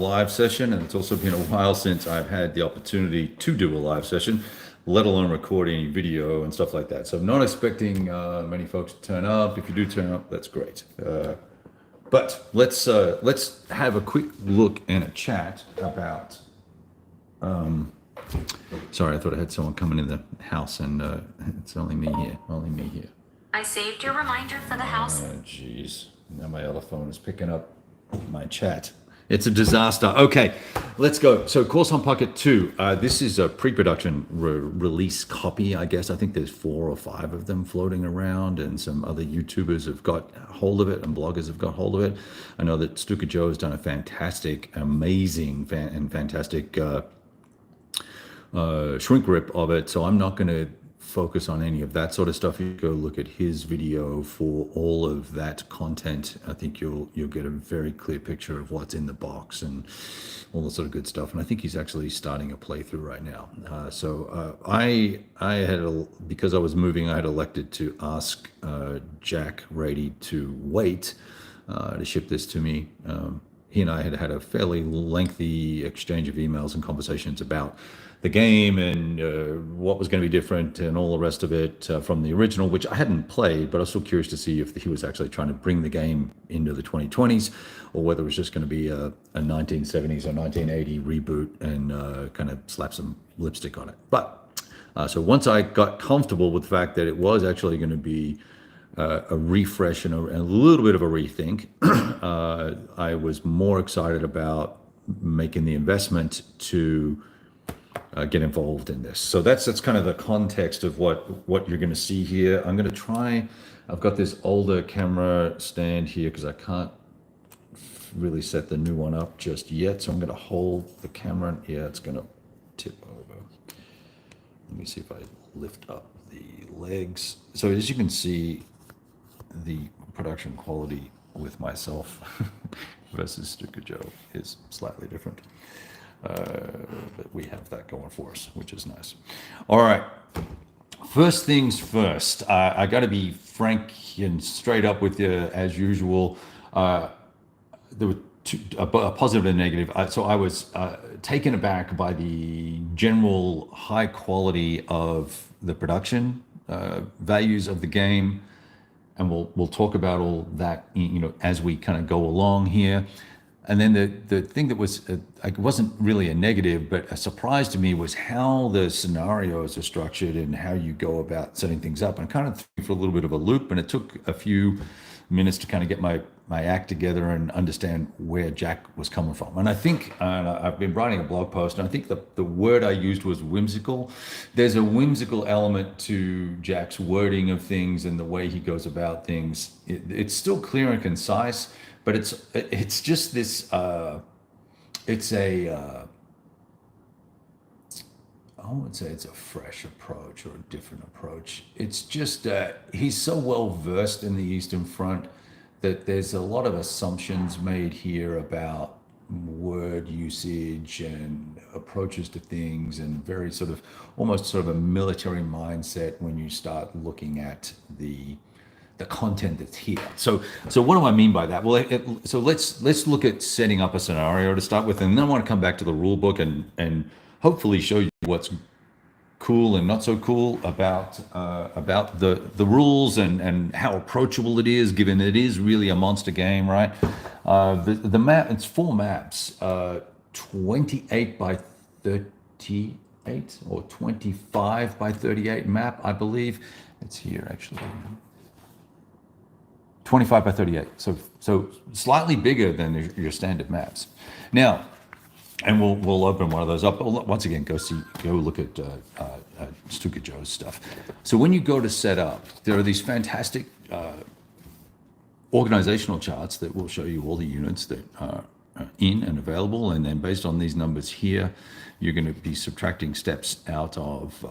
live session, and it's also been a while since I've had the opportunity to do a live session, let alone record any video and stuff like that. So I'm not expecting many folks to turn up. If you do turn up, that's great. But let's have a quick look and a chat about. Sorry, I thought I had someone coming in the house, and it's only me here. Only me here. I saved your reminder for the house. Oh, jeez. Now my other phone is picking up my chat. It's a disaster. Okay, let's go. So Korsun Pocket 2, this is a pre-production release copy, I guess. I think there's 4 or 5 of them floating around, and some other YouTubers have got hold of it, and bloggers have got hold of it. I know that Stuka Joe has done a fantastic, amazing, fantastic shrink rip of it, so I'm not going to focus on any of that sort of stuff. You go look at his video for all of that content. I think you'll get a very clear picture of what's in the box and all the sort of good stuff. And I think he's actually starting a playthrough right now. I had because I was moving, I had elected to ask Jack Rady to wait to ship this to me. He and I had had a fairly lengthy exchange of emails and conversations about the game and what was going to be different and all the rest of it from the original, which I hadn't played, but I was still curious to see if he was actually trying to bring the game into the 2020s or whether it was just going to be a 1970s or 1980 reboot and kind of slap some lipstick on it. But so once I got comfortable with the fact that it was actually going to be a refresh and a little bit of a rethink, I was more excited about making the investment to get involved in this. So that's kind of the context of what you're going to see here. I'm going to try. I've got this older camera stand here because I can't really set the new one up just yet. So I'm going to hold the camera. Yeah, it's going to tip over. Let me see if I lift up the legs. So as you can see, the production quality with myself versus Stuka Joe is slightly different. But we have that going for us, which is nice. All right. First things first, I got to be frank and straight up with you as usual. There were a positive and a negative. So I was taken aback by the general high quality of the production values of the game. And we'll talk about all that, as we kind of go along here. And then the thing that was, it wasn't really a negative, but a surprise to me was how the scenarios are structured and how you go about setting things up. And kind of threw me for a little bit of a loop. And it took a few minutes to kind of get my act together and understand where Jack was coming from. And I think, I've been writing a blog post, and I think the word I used was whimsical. There's a whimsical element to Jack's wording of things and the way he goes about things. It's still clear and concise, but it's just this, it's a, I wouldn't say it's a fresh approach or a different approach. It's just, he's so well versed in the Eastern Front that there's a lot of assumptions made here about word usage and approaches to things, and very sort of almost sort of a military mindset when you start looking at the content that's here. So what do I mean by that? Well, so let's look at setting up a scenario to start with, and then I want to come back to the rule book and hopefully show you what's cool and not so cool about the rules and how approachable it is, given it is really a monster game, right? The map, it's 4 maps, 28 by 38 or 25 by 38 map, I believe. It's here actually. 25 by 38, so slightly bigger than your standard maps. Now, and we'll open one of those up. Once again, go look at Stuka Joe's stuff. So when you go to set up, there are these fantastic organizational charts that will show you all the units that are in and available, and then based on these numbers here, you're going to be subtracting steps out of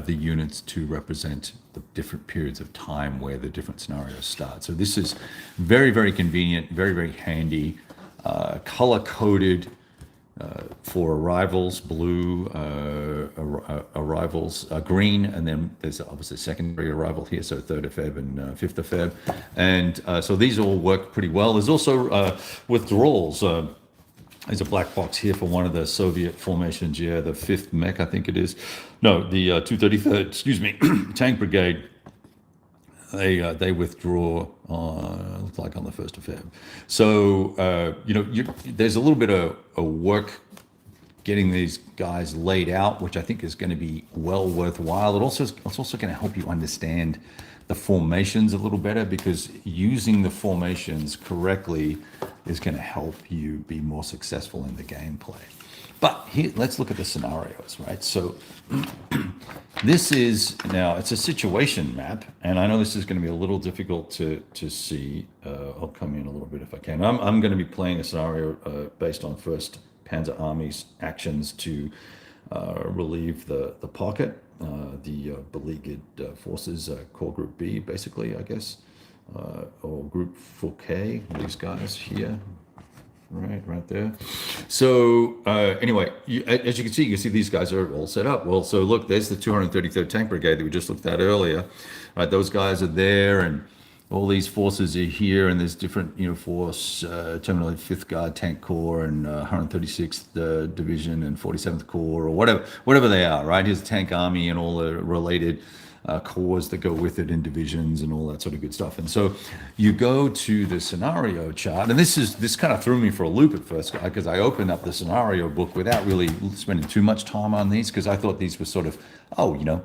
the units to represent the different periods of time where the different scenarios start. So this is very, very convenient, very, very handy, color-coded for arrivals, blue, arrivals, green, and then there's obviously a secondary arrival here, so 3rd of Feb and 5th of Feb. And so these all work pretty well. There's also withdrawals. There's a black box here for one of the Soviet formations. Yeah, the 5th Mech, I think it is. No, the 233rd, excuse me, Tank Brigade. They withdraw, looks like on the 1st of Feb. So, there's a little bit of work getting these guys laid out, which I think is going to be well worthwhile. It's also going to help you understand the formations a little better, because using the formations correctly is going to help you be more successful in the gameplay. But here, let's look at the scenarios, right? So this is, now it's a situation map, and I know this is going to be a little difficult to see. I'll come in a little bit if I can. I'm going to be playing a scenario based on 1st Panzer Army's actions to relieve the pocket, the beleaguered forces, Corps Group B, basically, I guess, or Group 4K, these guys here. Right there. So anyway, as you can see these guys are all set up. Well, so look, there's the 233rd Tank Brigade that we just looked at earlier. Right, those guys are there, and all these forces are here, and there's different, force, terminal 5th Guard Tank Corps and 136th Division and 47th Corps, or whatever they are, right? Here's the Tank Army and all the related corps that go with it in divisions and all that sort of good stuff. And so you go to the scenario chart, and this kind of threw me for a loop at first, because I opened up the scenario book without really spending too much time on these, because I thought these were sort of,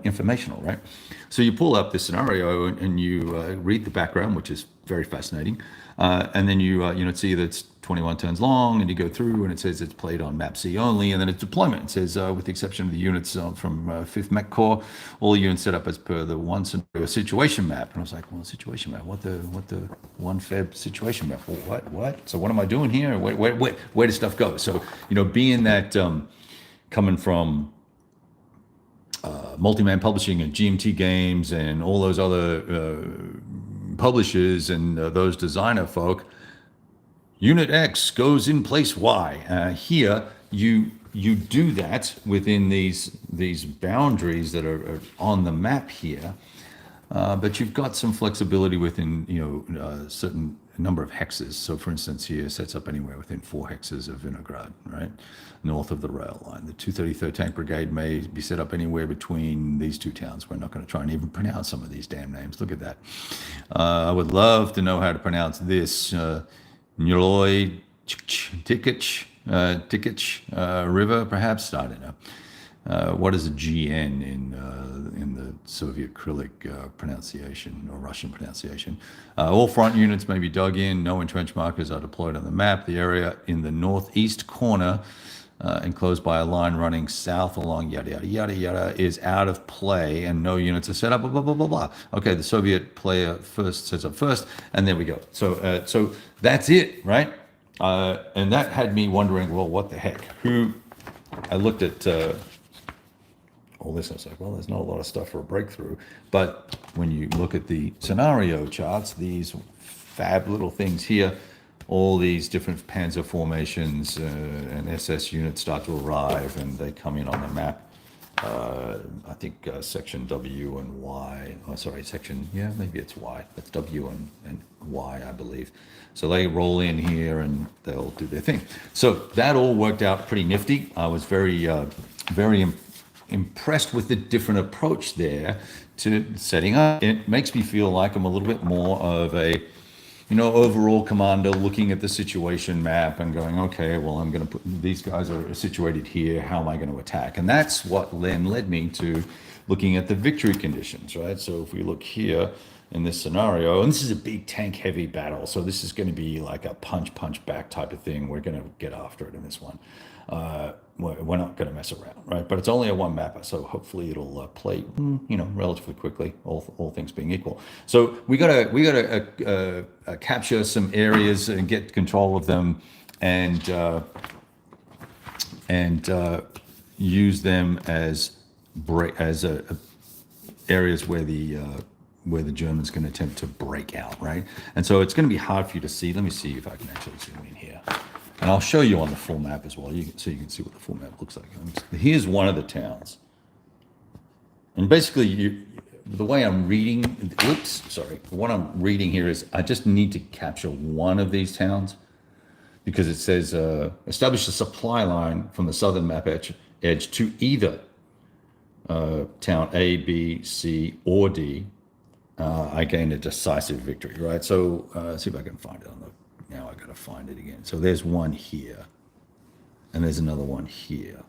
informational, right? So you pull up the scenario and you read the background, which is very fascinating, and then you see that it's 21 turns long, and you go through, and it says it's played on map C only, and then it's deployment. It says, with the exception of the units from 5th Mech Corps, all units set up as per the one scenario situation map. And I was like, well, situation map, what the 1 Feb situation map? Well, what? So what am I doing here? Where does stuff go? So, being that coming from Multiman Publishing and GMT Games and all those other publishers and those designer folk, Unit X goes in place Y. Here, you do that within these boundaries that are on the map here, but you've got some flexibility within certain number of hexes. So, for instance, here sets up anywhere within 4 hexes of Vinograd, right, north of the rail line. The 233rd Tank Brigade may be set up anywhere between these two towns. We're not going to try and even pronounce some of these damn names. Look at that. I would love to know how to pronounce this. Niloi Tikich River, perhaps. I don't know. What is a GN in the Soviet Cyrillic pronunciation or Russian pronunciation? All front units may be dug in. No entrench markers are deployed on the map. The area in the northeast corner, enclosed by a line running south along yada yada yada yada, is out of play, and no units are set up. Blah blah blah blah blah. Okay, the Soviet player first sets up first, and there we go. So that's it, right? And that had me wondering, well, what the heck? I looked at all this, I was like, well, there's not a lot of stuff for a breakthrough. But when you look at the scenario charts, these fab little things here, all these different panzer formations and SS units start to arrive, and they come in on the map. I think section W and Y, maybe it's Y. That's W and Y, I believe. So they roll in here and they'll do their thing. So that all worked out pretty nifty. I was very impressed with the different approach there to setting up. It makes me feel like I'm a little bit more of a overall commander looking at the situation map and going, okay, well, I'm going to put these guys are situated here. How am I going to attack? And that's what then led me to looking at the victory conditions, right? So if we look here in this scenario, and this is a big tank heavy battle, so this is going to be like a punch back type of thing. We're going to get after it in this one. We're not going to mess around, right? But it's only a one mapper, so hopefully it'll play, relatively quickly. All things being equal. So we gotta capture some areas and get control of them, and use them as areas where the Germans can attempt to break out, right? And so it's going to be hard for you to see. Let me see if I can actually zoom in here. And I'll show you on the full map as well, so you can see what the full map looks like. Here's one of the towns. And basically, the way I'm reading, what I'm reading here is I just need to capture one of these towns because it says establish a supply line from the southern map edge to either town A, B, C, or D. I gained a decisive victory, right? So see if I can find it on the, now I got to find it again. So there's one here, and there's another one here.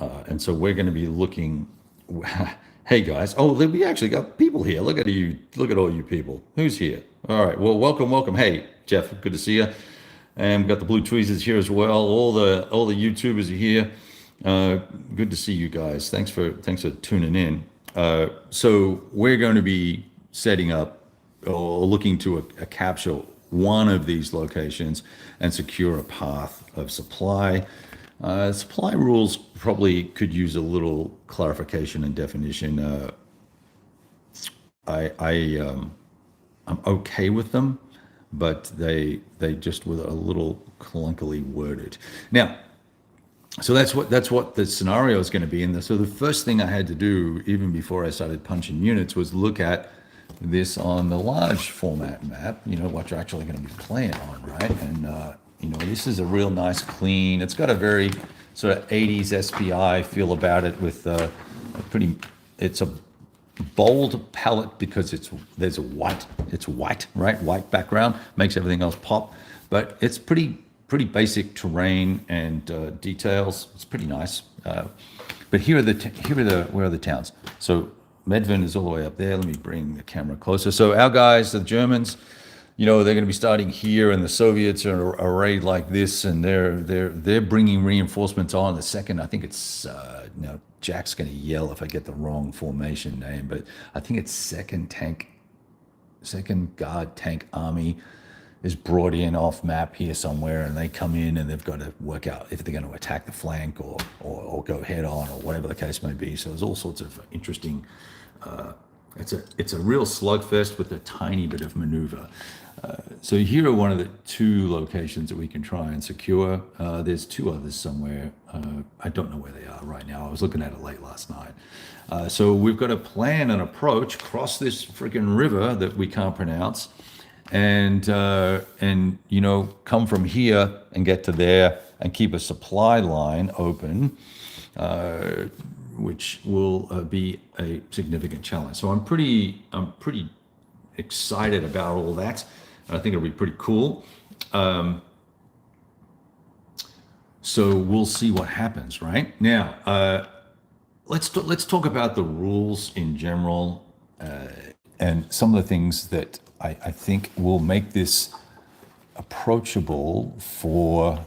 And so we're going to be looking, hey guys, oh, we actually got people here. Look at you, look at all you people. Who's here? All right, well, welcome. Hey, Jeff, good to see you. And we've got the Blue Tweezers here as well. All the YouTubers are here. Good to see you guys. Thanks for tuning in. So we're going to be setting up or looking to capture one of these locations and secure a path of supply. Supply rules probably could use a little clarification and definition. I'm okay with them, but they just were a little clunkily worded. Now, so that's what the scenario is going to be. And so the first thing I had to do, even before I started punching units, was look at this on the large format map, what you're actually going to be playing on, right? And, this is a real nice, clean, it's got a very sort of 80s SPI feel about it with it's a bold palette because it's white, right? White background, makes everything else pop, but it's pretty basic terrain and details. It's pretty nice. But where are the towns? So Medvin is all the way up there. Let me bring the camera closer. So our guys, the Germans, they're going to be starting here, and the Soviets are arrayed like this, and they're bringing reinforcements on. The second, I think it's Jack's going to yell if I get the wrong formation name, but I think it's second Guard Tank Army is brought in off map here somewhere, and they come in and they've got to work out if they're going to attack the flank or go head on or whatever the case may be. So there's all sorts of interesting. It's a real slugfest with a tiny bit of maneuver. So here are one of the two locations that we can try and secure. There's two others somewhere. I don't know where they are right now. I was looking at it late last night. So we've got to plan an approach, cross this freaking river that we can't pronounce, and come from here and get to there and keep a supply line open, which will be a significant challenge. So I'm pretty excited about all that. I think it'll be pretty cool. So we'll see what happens, right? Now, let's talk about the rules in general, and some of the things that I think will make this approachable for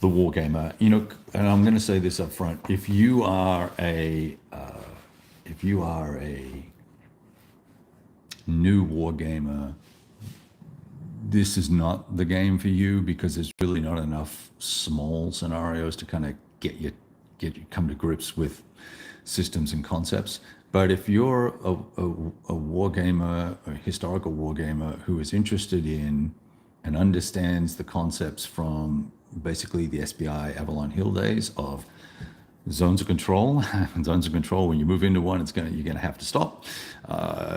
the wargamer. And I'm going to say this up front: if you are a new wargamer, this is not the game for you, because there's really not enough small scenarios to kind of get you come to grips with systems and concepts. But if you're a wargamer, a historical wargamer who is interested in and understands the concepts from basically the SPI Avalon Hill days of zones of control. Zones of control, when you move into one, you're gonna have to stop.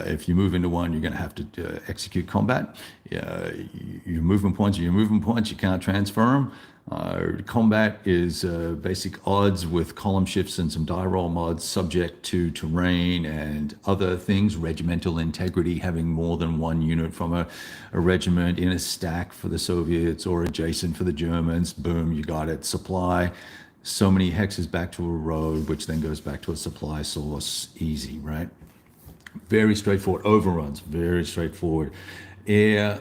If you move into one, you're gonna have to execute combat. Your movement points are your movement points. You can't transfer them. Combat is basic odds with column shifts and some die roll mods, subject to terrain and other things. Regimental integrity, having more than one unit from a regiment in a stack for the Soviets or adjacent for the Germans. Boom, you got it. Supply so many hexes back to a road, which then goes back to a supply source. Easy, right? Very straightforward. Overruns, very straightforward. Air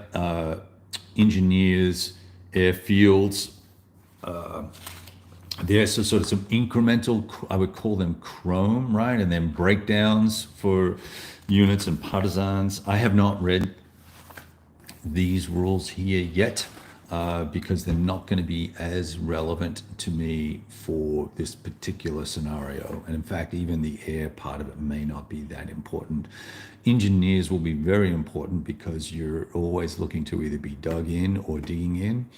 engineers, airfields. There's sort of some incremental, I would call them chrome, right? And then breakdowns for units and partisans. I have not read these rules here yet, because they're not going to be as relevant to me for this particular scenario. And in fact, even the air part of it may not be that important. Engineers will be very important, because you're always looking to either be dug in or digging in,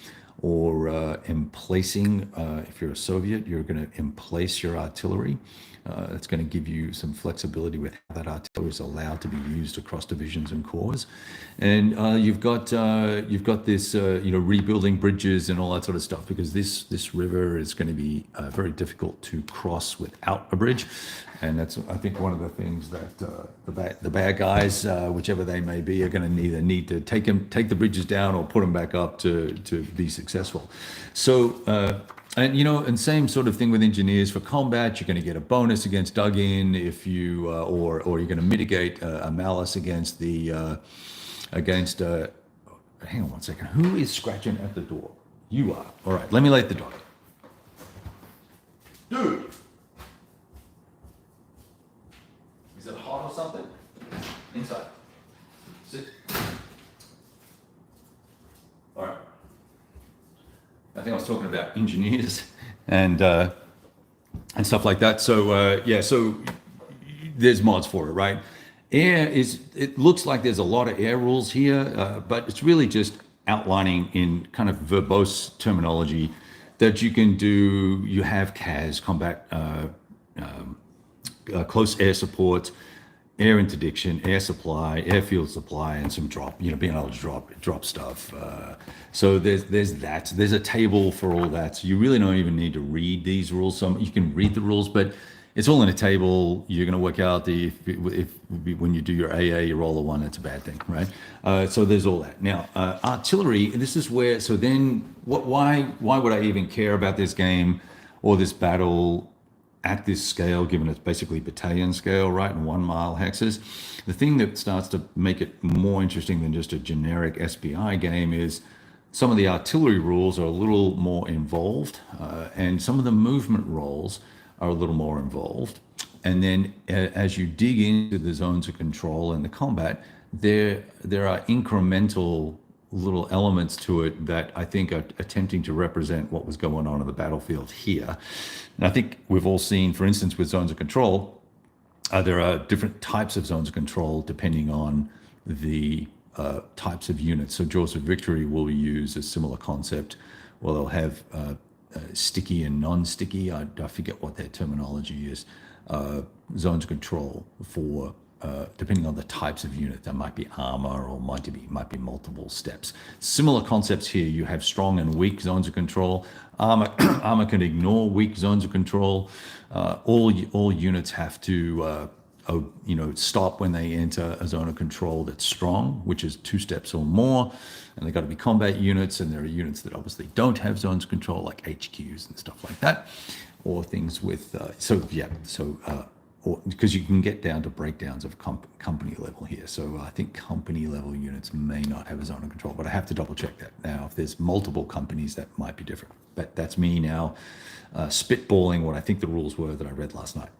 or emplacing. If you're a Soviet, you're going to emplace your artillery. It's going to give you some flexibility with how that artillery is allowed to be used across divisions and corps. And you've got this rebuilding bridges and all that sort of stuff, because this river is going to be very difficult to cross without a bridge. And that's, I think, one of the things that the bad guys, whichever they may be, are going to either need to take the bridges down or put them back up to be successful. So. And same sort of thing with engineers. For combat, you're going to get a bonus against dug-in if you, or you're going to mitigate a malice against the, hang on one second. Who is scratching at the door? You are. All right, let me let the dog. Dude! Is it hot or something? Inside. Sit. All right. I think I was talking about engineers and stuff like that. So so there's mods for it, right? It looks like there's a lot of air rules here, but it's really just outlining in kind of verbose terminology that you can do. You have CAS, combat close air support, air interdiction, air supply, airfield supply, and some drop, being able to drop stuff. So there's that. There's a table for all that. So you really don't even need to read these rules. You can read the rules, but it's all in a table. You're going to work out if when you do your AA, you roll a 1, it's a bad thing, right? So there's all that. Now, artillery, this is where, so then why would I even care about this game or this battle at this scale, given it's basically battalion scale, right, in 1 mile hexes? The thing that starts to make it more interesting than just a generic SPI game is some of the artillery rules are a little more involved, and some of the movement roles are a little more involved. And then as you dig into the zones of control and the combat, there are incremental little elements to it that I think are attempting to represent what was going on the battlefield here. And I think we've all seen, for instance, with zones of control, there are different types of zones of control depending on the types of units. So Jaws of Victory will use a similar concept, where they'll have sticky and non-sticky. I forget what their terminology is. Zones of control for depending on the types of unit. That might be armor or might be multiple steps. Similar concepts here. You have strong and weak zones of control. Armor can ignore weak zones of control. All units have to stop when they enter a zone of control that's strong, which is 2 steps or more. And they've got to be combat units, and there are units that obviously don't have zones of control, like HQs and stuff like that, or things with because you can get down to breakdowns of company level here. So I think company level units may not have a zone of control, but I have to double check that. Now, if there's multiple companies, that might be different. But that's me now spitballing what I think the rules were that I read last night.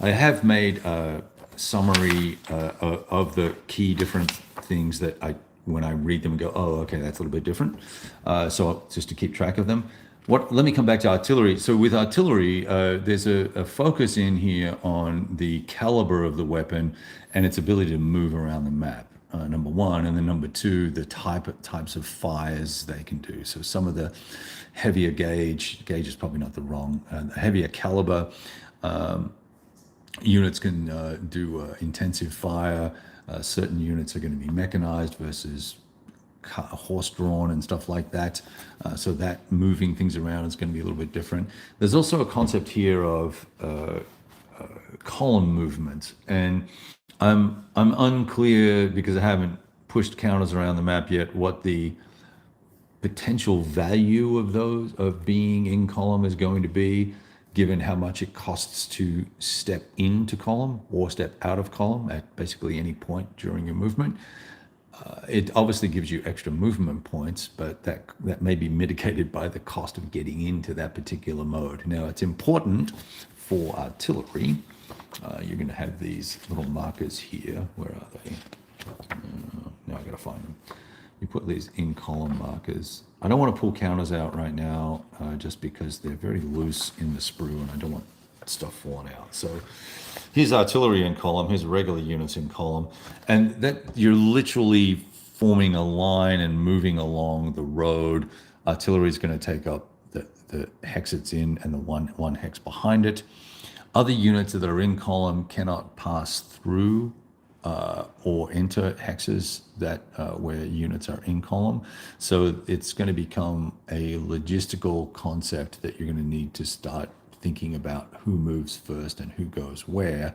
I have made a summary of the key different things that when I read them and go, oh, okay, that's a little bit different. So just to keep track of them. Let me come back to artillery. So with artillery, there's a focus in here on the caliber of the weapon and its ability to move around the map, number one. And then number two, the types of fires they can do. So some of the heavier gauge is probably not the wrong, heavier caliber units can do intensive fire. Certain units are going to be mechanized versus horse-drawn and stuff like that. So that moving things around is going to be a little bit different. There's also a concept here of column movement, and I'm unclear, because I haven't pushed counters around the map yet, what the potential value of being in column is going to be, given how much it costs to step into column or step out of column at basically any point during your movement. It obviously gives you extra movement points, but that may be mitigated by the cost of getting into that particular mode. Now, it's important for artillery. You're going to have these little markers here. Where are they? Now I got to find them. You put these in column markers. I don't want to pull counters out right now, just because they're very loose in the sprue, and I don't want stuff falling out. So here's artillery in column, here's regular units in column, and that you're literally forming a line and moving along the road Artillery is going to take up the hex it's in and the one hex behind it. Other units that are in column cannot pass through or enter hexes that where units are in column. So it's going to become a logistical concept that you're going to need to start thinking about who moves first and who goes where,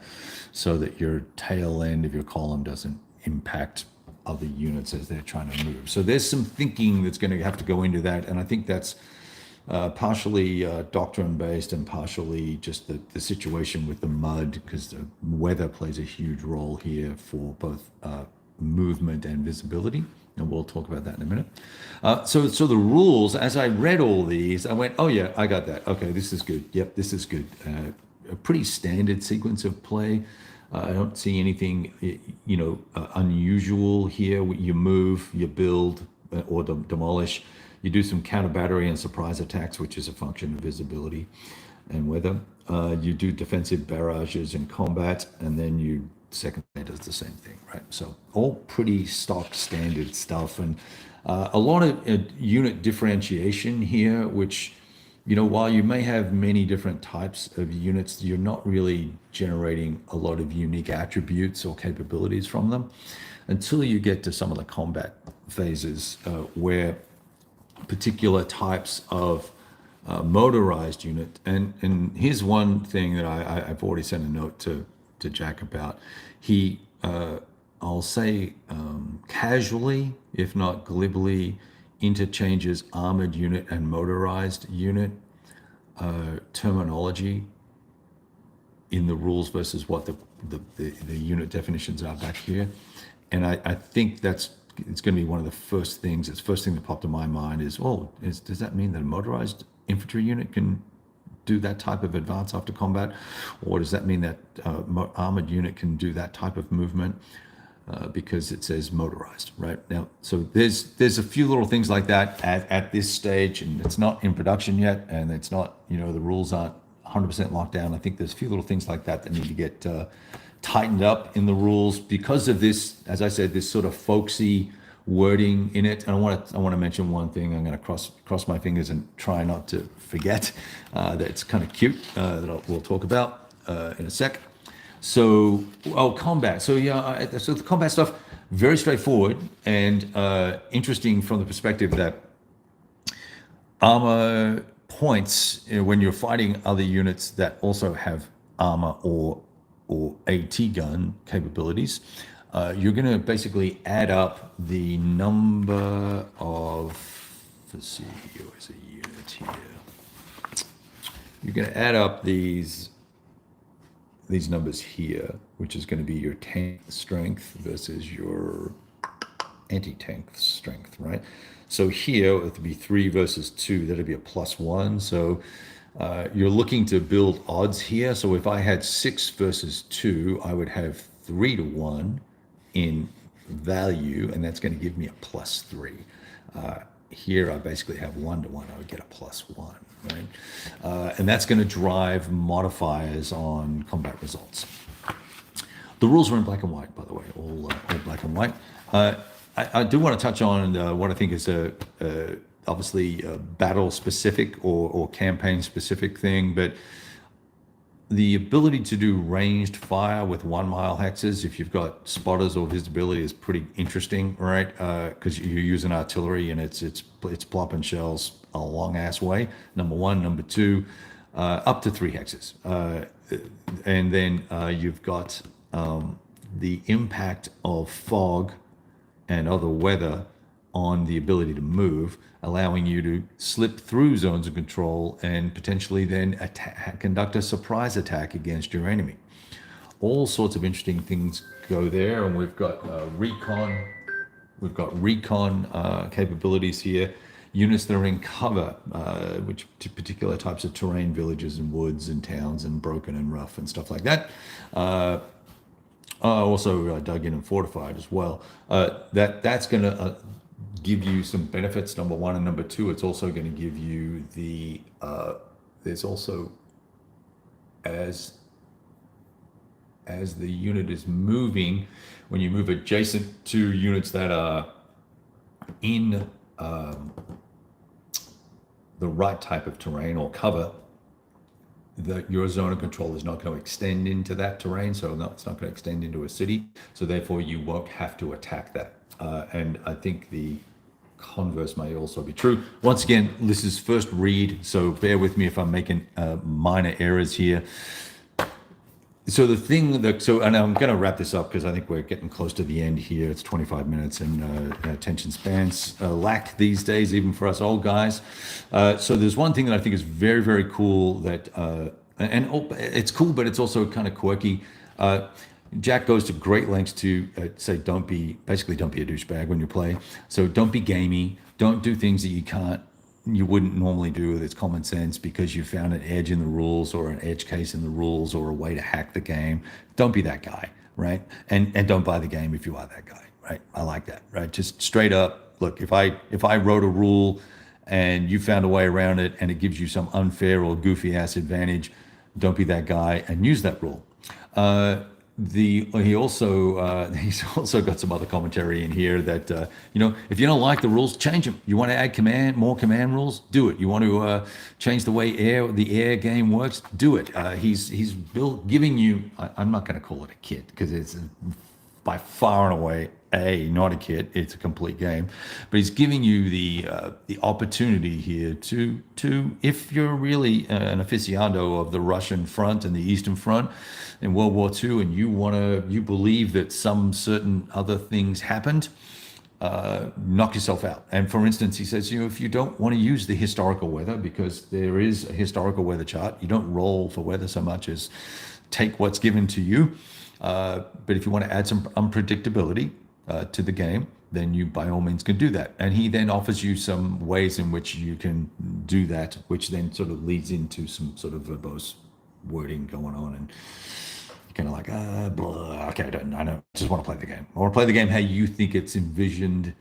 so that your tail end of your column doesn't impact other units as they're trying to move. So there's some thinking that's going to have to go into that, and I think that's partially doctrine based and partially just the situation with the mud, because the weather plays a huge role here for both movement and visibility, and we'll talk about that in a minute. So the rules, as I read all these, I went, oh yeah, I got that. Okay, this is good. Yep, this is good. A pretty standard sequence of play. I don't see anything, unusual here. You move, you build, or demolish. You do some counter battery and surprise attacks, which is a function of visibility and weather. You do defensive barrages in combat, and then you second does the same thing, right? So all pretty stock standard stuff, and a lot of unit differentiation here, which, while you may have many different types of units, you're not really generating a lot of unique attributes or capabilities from them until you get to some of the combat phases where particular types of motorized unit. And here's one thing that I've already sent a note to Jack about. He, I'll say casually, if not glibly, interchanges armored unit and motorized unit terminology in the rules versus what the unit definitions are back here. And I think it's going to be one of the first things. It's the first thing that popped in my mind is, does that mean that a motorized infantry unit can do that type of advance after combat? Or does that mean that armored unit can do that type of movement? Because it says motorized, right? Now, so there's a few little things like that at this stage, and it's not in production yet, and it's not, the rules aren't 100% locked down. I think there's a few little things like that need to get tightened up in the rules because of this, as I said, this sort of folksy wording in it. And I want to mention one thing. I'm going to cross my fingers and try not to forget that it's kind of cute that we'll talk about in a sec. So, combat. So so the combat stuff, very straightforward and interesting from the perspective that armor points, when you're fighting other units that also have armor or AT gun capabilities, you're going to basically add up the number of, let's see, where's a unit here? You're going to add up these numbers here, which is going to be your tank strength versus your anti-tank strength, right? So here it would be 3 versus 2. That'd be a +1. So you're looking to build odds here. So if I had 6 versus 2, I would have 3 to 1 in value, and that's going to give me a +3. Here I basically have 1 to 1. I would get a +1, right? And that's going to drive modifiers on combat results. The rules are in black and white, by the way, all black and white. I do want to touch on what I think is obviously a battle specific or campaign specific thing, but the ability to do ranged fire with 1 mile hexes, if you've got spotters or visibility, is pretty interesting, right? Because you're using artillery and it's plopping shells a long ass way. Number one. Number two, up to 3 hexes, and then you've got the impact of fog and other weather on the ability to move, allowing you to slip through zones of control and potentially then conduct a surprise attack against your enemy. All sorts of interesting things go there, and we've got recon capabilities here. Units that are in cover, which particular types of terrain, villages and woods and towns and broken and rough and stuff like that. Also dug in and fortified as well. That's going to give you some benefits, number one, and number two, it's also going to give you the there's also, as the unit is moving, when you move adjacent to units that are in the right type of terrain or cover, your zone of control is not going to extend into that terrain, so it's not going to extend into a city, so therefore you won't have to attack that. And I think the converse may also be true. Once again, this is first read, so bear with me if I'm making minor errors here. So the thing that, and I'm going to wrap this up because I think we're getting close to the end here. It's 25 minutes and attention spans lack these days, even for us old guys. So there's one thing that I think is very, very cool that, it's cool, but it's also kind of quirky. Jack goes to great lengths to say, don't be a douchebag when you play. So don't be gamey. Don't do things that you wouldn't normally do with its common sense because you found an edge in the rules or an edge case in the rules or a way to hack the game. Don't be that guy, right? And don't buy the game if you are that guy, right? I like that, right? Just straight up, look, if I wrote a rule and you found a way around it and it gives you some unfair or goofy ass advantage, don't be that guy and use that rule. He's also got some other commentary in here that if you don't like the rules, change them. You want to add more command rules, do it. You want to change the way the air game works, do it. He's giving you. I'm not going to call it a kit because it's by far and away not a kit. It's a complete game, but he's giving you the opportunity here to if you're really an aficionado of the Russian front and the Eastern Front in World War II, and you believe that some certain other things happened, knock yourself out. And for instance, he says, if you don't want to use the historical weather, because there is a historical weather chart, you don't roll for weather so much as take what's given to you. But if you want to add some unpredictability to the game, then you by all means can do that. And he then offers you some ways in which you can do that, which then sort of leads into some sort of verbose wording going on. And kind of like, blah, okay, I don't just want to play the game. I want to play the game how you think it's envisioned,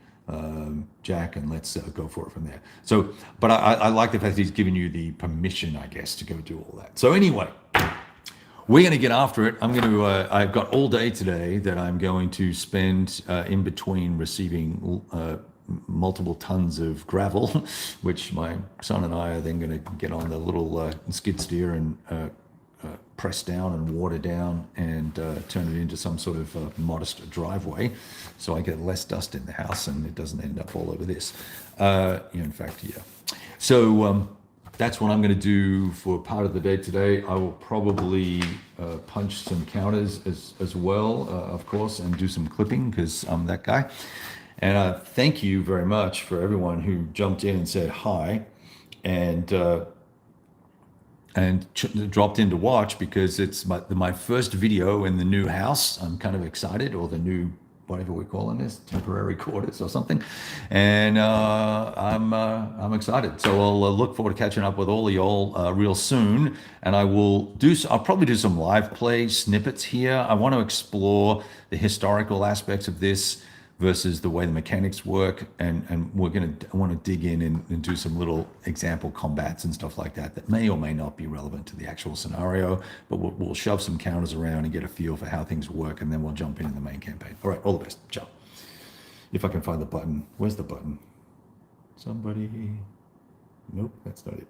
Jack, and let's go for it from there. So, but I like the fact that he's giving you the permission, I guess, to go do all that. So anyway, we're going to get after it. I've got all day today that I'm going to spend in between receiving multiple tons of gravel, which my son and I are then going to get on the little skid steer and press down and water down and turn it into some sort of modest driveway, so I get less dust in the house and it doesn't end up all over this. In fact, yeah. So that's what I'm going to do for part of the day today. I will probably punch some counters as well, of course, and do some clipping because I'm that guy. And thank you very much for everyone who jumped in and said hi and dropped in to watch, because it's my first video in the new house. I'm kind of excited, or the new, whatever we're calling this, temporary quarters or something. And I'm excited. So I'll look forward to catching up with all of y'all real soon. And I'll probably do some live play snippets here. I want to explore the historical aspects of this versus the way the mechanics work, and I want to dig in and do some little example combats and stuff like that may or may not be relevant to the actual scenario, but we'll shove some counters around and get a feel for how things work, and then we'll jump into the main campaign. All right, all the best. Ciao. If I can find the button. Where's the button? Somebody? Nope, that's not it.